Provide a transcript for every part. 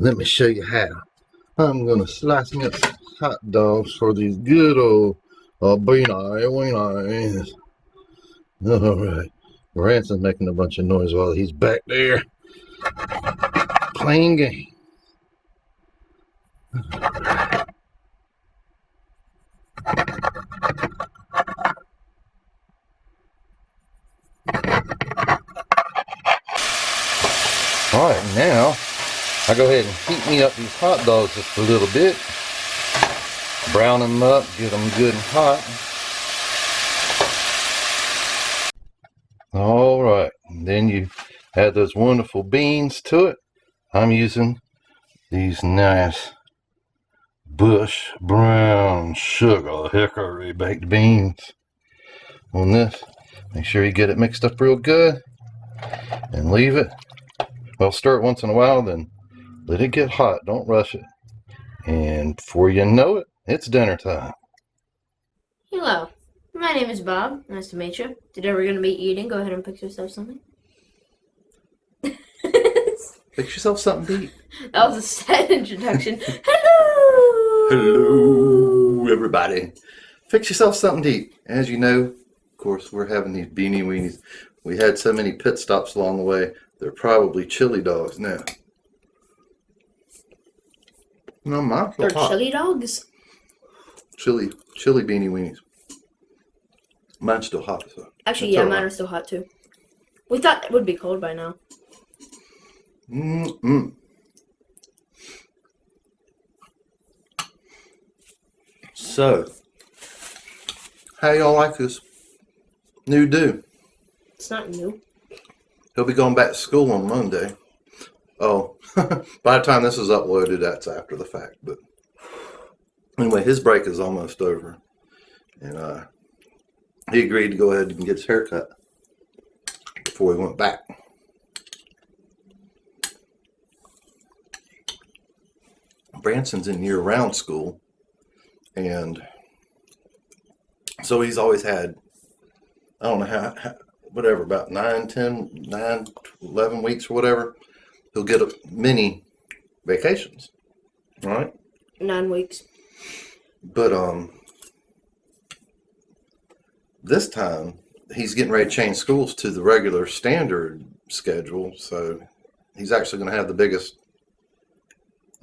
Let me show you how. I'm gonna slice me up some hot dogs for these good old beanie. Alright. Branson's making a bunch of noise while he's back there playing game. Alright, now I go ahead and heat me up these hot dogs just a little bit. Brown them up, get them good and hot. Alright, then you add those wonderful beans to it. I'm using these nice Bush brown sugar hickory baked beans on this. Make sure you get it mixed up real good and leave it. Well, stir it once in a while, then let it get hot. Don't rush it. And before you know it, it's dinner time. Hello, my name is Bob. Nice to meet you. Today we're going to be eating. Go ahead and pick yourself something. Pick yourself something to eat. That was a sad introduction. Hello! Hello, everybody. Fix yourself something to eat. As you know, of course, we're having these beanie weenies. We had so many pit stops along the way. They're probably chili dogs now. No, mine's still They're hot. chili dogs? Chili beanie weenies. Mine's still hot. So Actually, yeah, mine are still hot too. We thought it would be cold by now. So, how y'all like this new dude? It's not new. He'll be going back to school on Monday. Oh, by the time this is uploaded, that's after the fact. But anyway, his break is almost over. And he agreed to go ahead and get his hair cut before he went back. Branson's in year-round school. And so he's always had, I don't know how whatever, about 11 weeks or whatever, he'll get a mini vacations, right? 9 weeks. But this time he's getting ready to change schools to the regular standard schedule, so he's actually going to have the biggest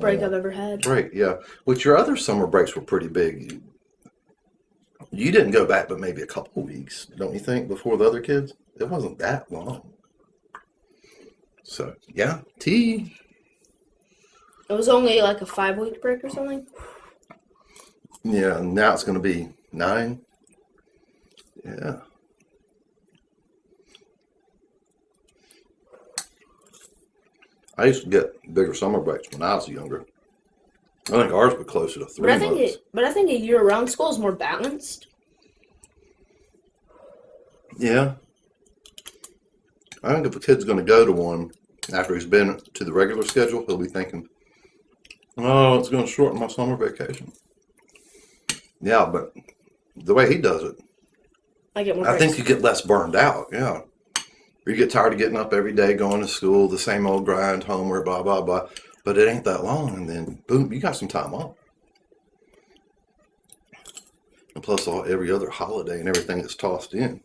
Break I've ever had. break. Yeah, which your other summer breaks were pretty big. You didn't go back but maybe a couple of weeks, don't you think, before the other kids? It wasn't that long. So, yeah, tea. It was only like a 5-week break or something. Yeah, now it's going to be 9. Yeah. I used to get bigger summer breaks when I was younger. I think ours were closer to 3 months. But I think a year-round school is more balanced. Yeah. I think if a kid's going to go to one after he's been to the regular schedule, he'll be thinking, oh, it's going to shorten my summer vacation. Yeah, but the way he does it, I think you get less burned out. Yeah. You get tired of getting up every day, going to school, the same old grind, homework, blah, blah, blah. But it ain't that long, and then, boom, you got some time off. And plus every other holiday and everything that's tossed in.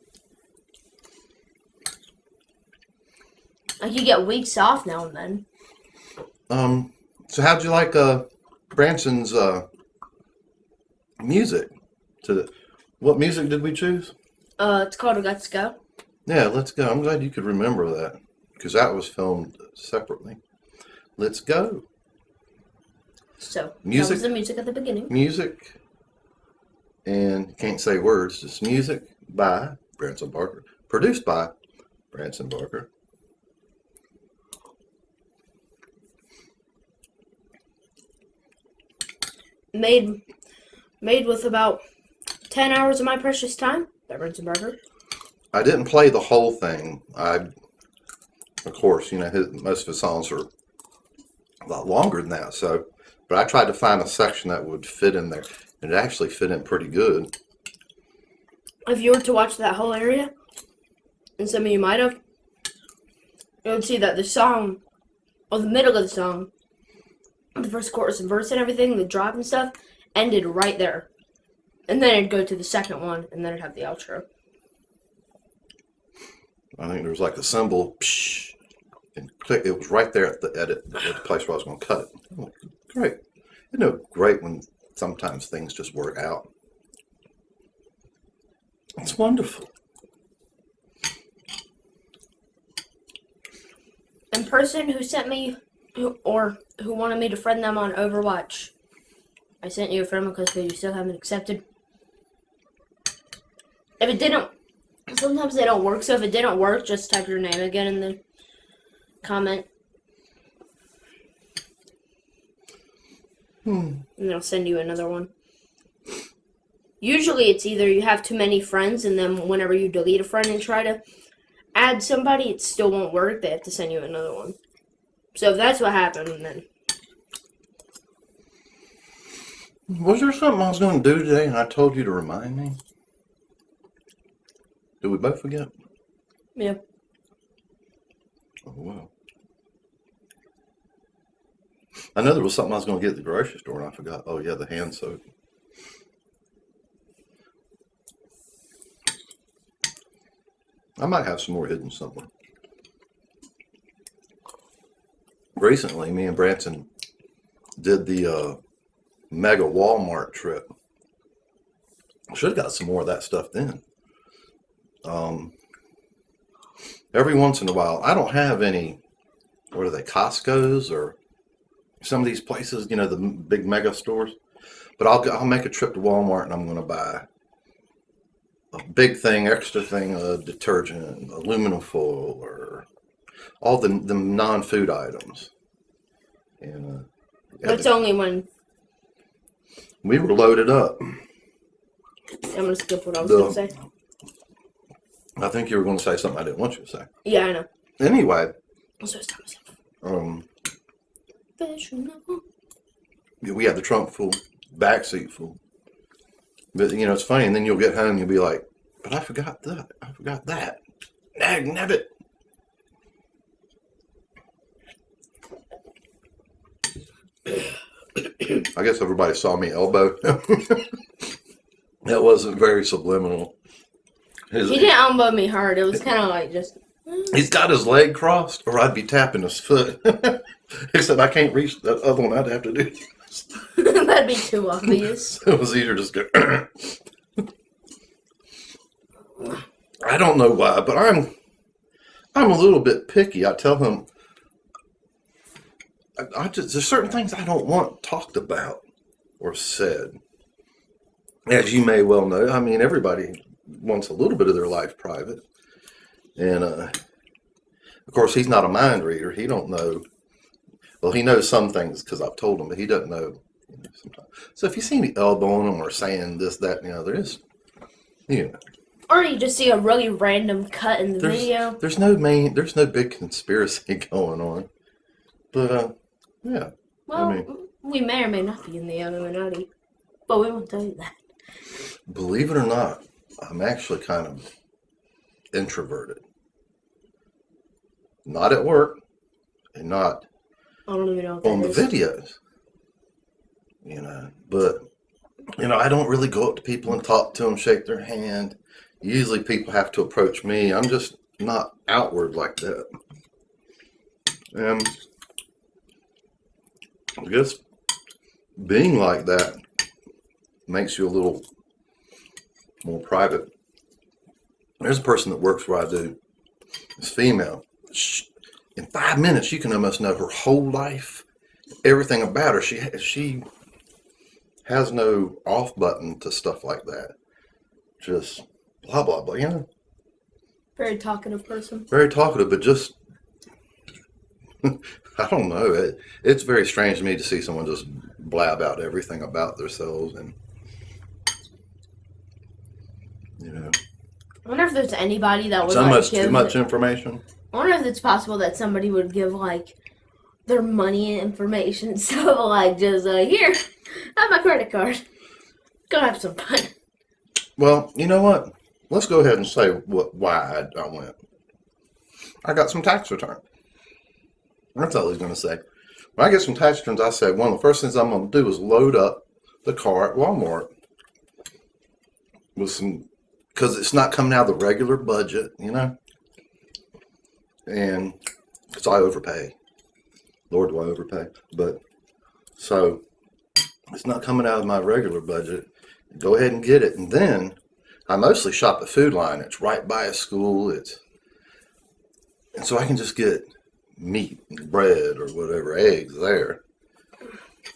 Like you get weeks off now and then. So how'd you like Branson's music? What music did we choose? It's called Let's Go. Yeah, Let's Go. I'm glad you could remember that, because that was filmed separately. Let's go. So, Music, that was the music at the beginning. Music, and can't say words, just music by Branson Barker. Produced by Branson Barker. Made with about 10 hours of my precious time by Branson Barker. I didn't play the whole thing. Of course, most of his songs are a lot longer than that. So, but I tried to find a section that would fit in there, and it actually fit in pretty good. If you were to watch that whole area, and some of you might have, you would see that the song, or the middle of the song, the first chorus and verse and everything, the drop and stuff, ended right there. And then it'd go to the second one, and then it'd have the outro. I think there was like a symbol, psh, and click. It was right there at the place where I was going to cut it. Oh, great. You know, great when sometimes things just work out. It's wonderful. And person who sent me, who wanted me to friend them on Overwatch, I sent you a friend request, but you still haven't accepted. If it didn't, sometimes they don't work, so if it didn't work, just type your name again in the comment. And I'll send you another one. Usually it's either you have too many friends, and then whenever you delete a friend and try to add somebody, it still won't work. They have to send you another one. So if that's what happened, then... Was there something I was going to do today and I told you to remind me? Did we both forget? Yeah. Oh, wow. I know there was something I was going to get at the grocery store and I forgot. Oh, yeah, the hand soap. I might have some more hidden somewhere. Recently, me and Branson did the mega Walmart trip. I should have got some more of that stuff then. Every once in a while, I don't have any, what are they, Costco's or some of these places, you know, the big mega stores. But I'll make a trip to Walmart and I'm going to buy a big thing, extra thing, detergent, aluminum foil, or all the non-food items. And That's only when... we were loaded up. I'm going to skip what I was going to say. I think you were going to say something I didn't want you to say. Yeah, I know. Anyway, I'm supposed to tell myself. We had the trunk full, back seat full. But, you know, it's funny, and then you'll get home and you'll be like, but I forgot that. I forgot that. Nag nabbit. I guess everybody saw me elbow. That wasn't very subliminal. He didn't elbow me hard. It was kind of like just... He's got his leg crossed, or I'd be tapping his foot. Except I can't reach that other one. I'd have to do this. That'd be too obvious. It was easier just go... I don't know why, but I'm a little bit picky. I tell him... there's certain things I don't want talked about or said. As you may well know, I mean, everybody wants a little bit of their life private. And, of course, he's not a mind reader. He don't know. Well, he knows some things because I've told him, but he doesn't know, sometimes. So if you see me elbowing him or saying this, that, and the other, it's, you know. Or you just see a really random cut in the video. There's no big conspiracy going on. But, yeah. Well, I mean, we may or may not be in the Illuminati, but we won't tell you that. Believe it or not, I'm actually kind of introverted. Not at work, and not I don't even know what on that the is. videos. You know, but, you know, I don't really go up to people and talk to them, shake their hand. Usually people have to approach me. I'm just not outward like that. And I guess being like that makes you a little more private. There's a person that works where I do. It's female. In 5 minutes, you can almost know her whole life, everything about her. She has no off button to stuff like that. Just blah, blah, blah, you know? Very talkative person. Very talkative, but just, I don't know. It's very strange to me to see someone just blab out everything about themselves and, you know. I wonder if there's anybody that would Too much information. I wonder if it's possible that somebody would give like their money information. So like just here, have my credit card. Go have some fun. Well, you know what? Let's go ahead and say why I went. I got some tax return. That's all he's going to say. When I get some tax returns, I say one of the first things I'm going to do is load up the car at Walmart with some, because it's not coming out of the regular budget, you know, and because I overpay. Lord, do I overpay? But so it's not coming out of my regular budget. Go ahead and get it, and then I mostly shop at Food Line. It's right by a school. And so I can just get meat, bread, or whatever, eggs there.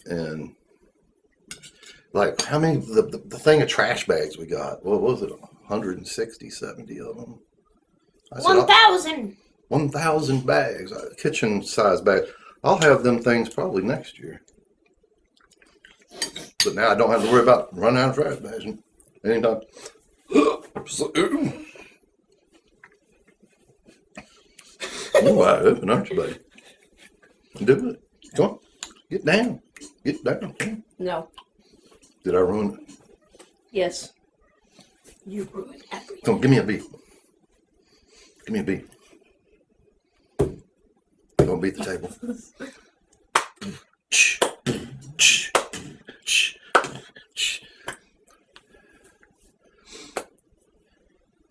And like, how many, the thing of trash bags we got, what was it, 160, 70 of them? 1,000. 1,000 bags, kitchen size bags. I'll have them things probably next year. But now I don't have to worry about running out of trash bags anytime. You're wide open, aren't you, buddy? Do it. Come on. Get down. Get down. No. Did I ruin it? Yes. You ruined everything. Come on, give me a beat. Give me a beat. Don't beat the table.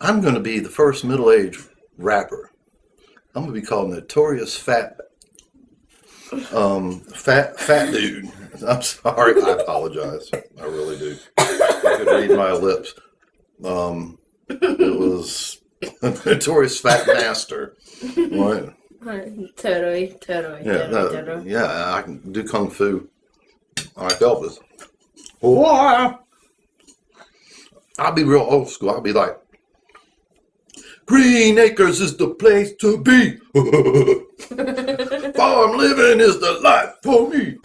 I'm going to be the first middle-aged rapper. I'm going to be called Notorious Fat Dude. I'm sorry. I apologize. I really do. I could read my lips. It was Notorious Fat Master. Right? Totally. Yeah, I can do kung fu. Like Elvis. Whoa! I'll be real old school. I'll be like, Green Acres is the place to be. Farm living is the life for me.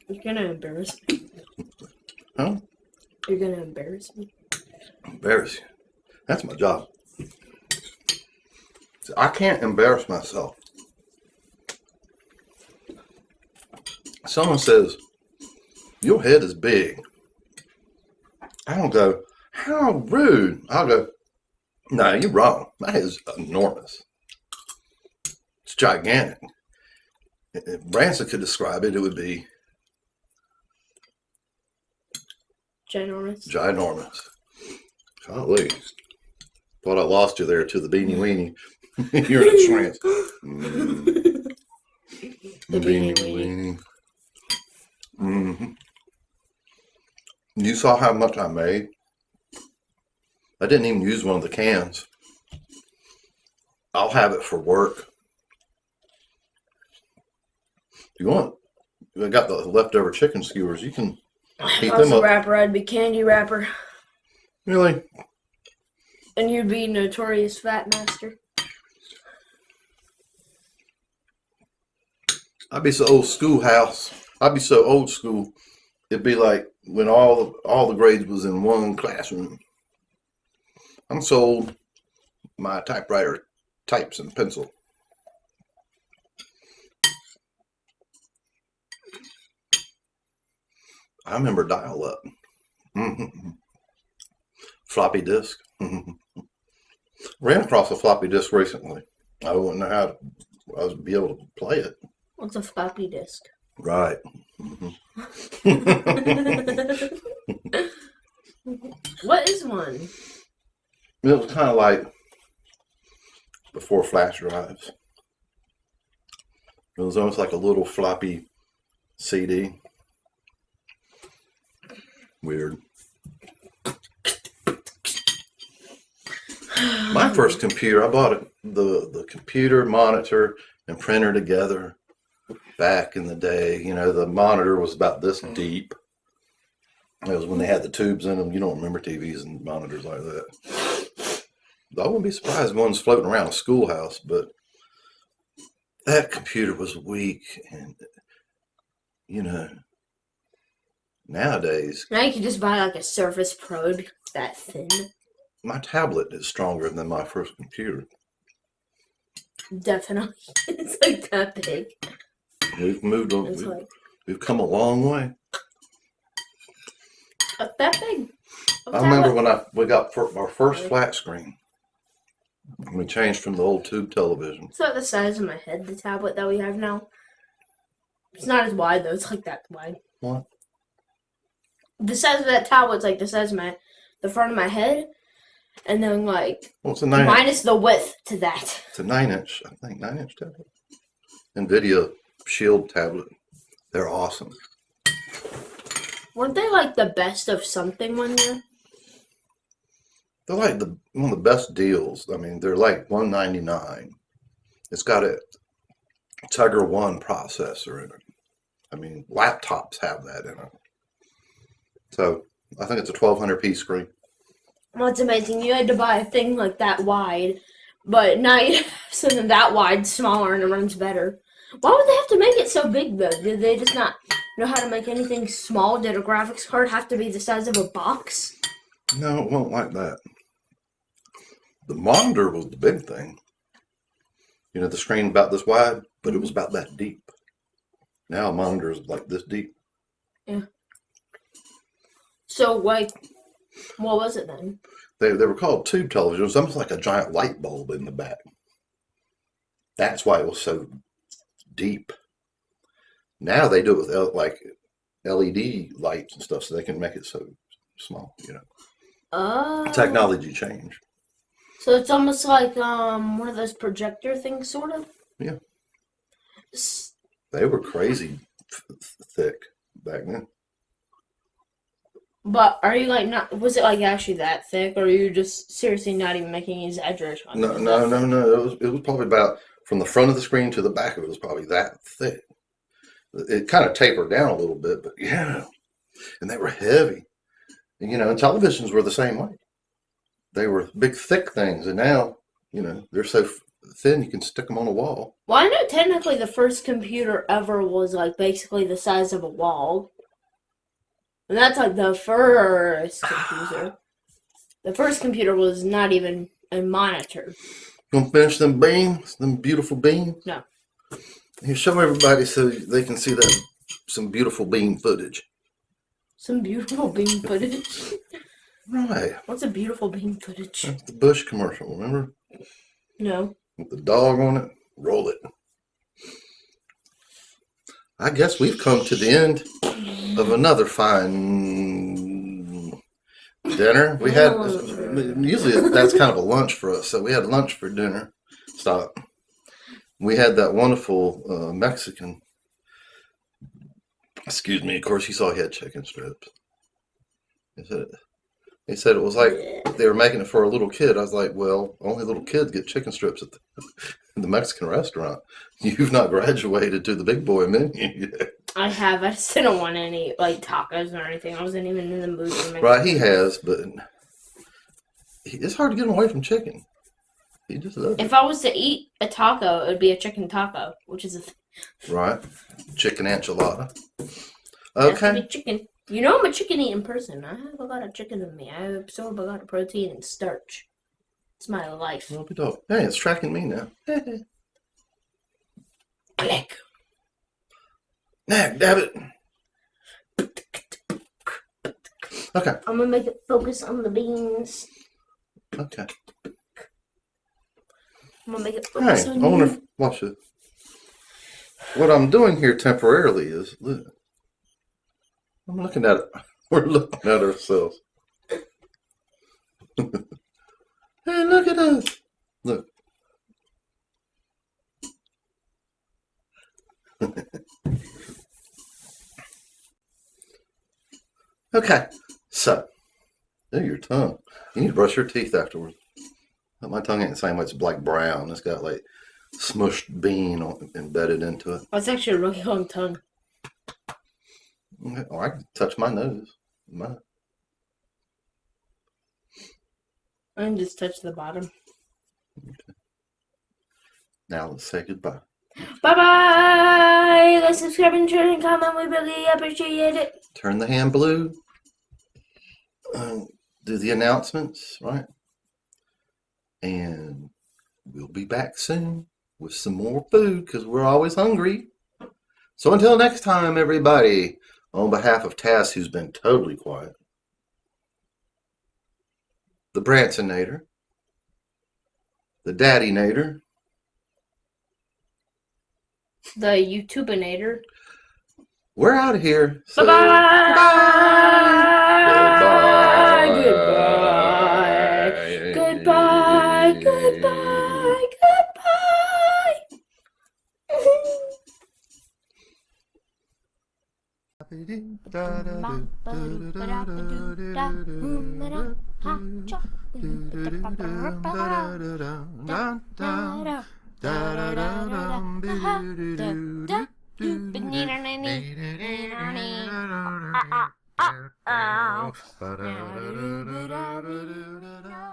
You're gonna embarrass me. Huh? You're gonna embarrass me. Embarrass you. That's my job. See, I can't embarrass myself. Someone says, your head is big. I don't go, how rude. I'll go, no, you're wrong. My head is enormous. It's gigantic. If Branson could describe it, it would be Ginormous. Golly. Thought I lost you there to the beanie weenie. You're in a trance. The beanie weenie. Mm-hmm. You saw how much I made? I didn't even use one of the cans. I'll have it for work. If you want, I got the leftover chicken skewers. You can heat them up. Rapper, I'd be Candy Rapper. Really? And you'd be Notorious Fat Master. I'd be so old schoolhouse. I'd be so old school. It'd be like when all the grades was in one classroom. I'm sold my typewriter types and pencil. I remember dial-up. Mm-hmm. Floppy disk. Mm-hmm. Ran across a floppy disk recently. I wouldn't know how I would be able to play it. What's a floppy disk? Right. Mm-hmm. What is one? It was kind of like before flash drives. It was almost like a little floppy CD. Weird. My first computer, I bought the computer, monitor, and printer together back in the day. You know, the monitor was about this deep. It was when they had the tubes in them. You don't remember TVs and monitors like that. I wouldn't be surprised if one's floating around a schoolhouse, but that computer was weak. And, you know, nowadays... Now you can just buy like a Surface Pro that thin. My tablet is stronger than my first computer. Definitely. It's like that big. We've moved on. We've come a long way. That big. I remember when we got our first flat screen. We changed from the old tube television. It's about the size of my head, the tablet that we have now. It's not as wide, though. It's like that wide. What? The size of that tablet's like the size of the front of my head. And then, like, Well, it's a 9 minus the width to that. It's a 9-inch, I think, 9-inch tablet. NVIDIA Shield tablet. They're awesome. Weren't they, like, the best of something one year? They're like one of the best deals. I mean, they're like $199. It's got a Tiger One processor in it. I mean, laptops have that in it. So I think it's a 1200p screen. Well, it's amazing. You had to buy a thing like that wide, but now you have something that wide, smaller, and it runs better. Why would they have to make it so big, though? Did they just not know how to make anything small? Did a graphics card have to be the size of a box? No, it won't like that. The monitor was the big thing. You know, the screen about this wide, but it was about that deep. Now a monitor is like this deep. Yeah. So, like, what was it then? They were called tube televisions. It was almost like a giant light bulb in the back. That's why it was so deep. Now they do it with like LED lights and stuff, so they can make it so small. You know, Oh. technology changed. So it's almost like one of those projector things, sort of. Yeah. They were crazy thick back then. But are you like not? Was it like actually that thick, or are you just seriously not even making an exaggeration? No. It was probably about from the front of the screen to the back of it was probably that thick. It kind of tapered down a little bit, but yeah, and they were heavy. And, you know, and televisions were the same way. They were big, thick things, and now, you know, they're so thin you can stick them on a wall. Well, I know technically the first computer ever was like basically the size of a wall. And that's like the first computer. The first computer was not even a monitor. You gonna finish them beans, them beautiful beans? No. You show everybody so they can see that some beautiful bean footage. Some beautiful bean footage. Right. What's a beautiful bean footage? That's the Bush commercial, remember? No. With the dog on it. Roll it. I guess we've come to the end of another fine dinner. We had, usually that's kind of a lunch for us, so we had lunch for dinner. Stop. We had that wonderful Mexican. Excuse me, of course, he saw he had chicken strips. He said it was like they were making it for a little kid. I was like, well, only little kids get chicken strips at the Mexican restaurant. You've not graduated to the big boy menu yet. I have. I just didn't want any like tacos or anything. I wasn't even in the mood for Mexican. Right, he has, but it's hard to get him away from chicken. He just loves it. If I was to eat a taco, it would be a chicken taco, which is a Right. Chicken enchilada. has to Okay. be chicken. You know I'm a chicken eating person. I have a lot of chicken in me. I absorb a lot of protein and starch. It's my life. Well, hey, it's tracking me now. Click. Nah, damn it. Okay. I'm gonna make it focus on the beans. Okay. I'm gonna make it Hey, focus I on wonder you. if, watch it. What I'm doing here temporarily is, look, I'm looking at it. We're looking at ourselves. Hey, look at us. Look. Okay, so, your tongue. You need to brush your teeth afterwards. My tongue ain't the same way. It's like brown. It's got like smushed bean embedded into it. Oh, it's actually a really long tongue. Okay. Or I can touch my nose. I can just touch the bottom. Now let's say goodbye. Bye-bye! Like, subscribe, and share, and comment. We really appreciate it. Turn the hand blue. Do the announcements, right? And we'll be back soon with some more food because we're always hungry. So until next time, everybody, on behalf of Tass, who's been totally quiet, the Bransonator, the Daddy-nator. The YouTubeinator. We're out of here. So Bye-bye. Goodbye. Goodbye. Goodbye. Goodbye. Goodbye.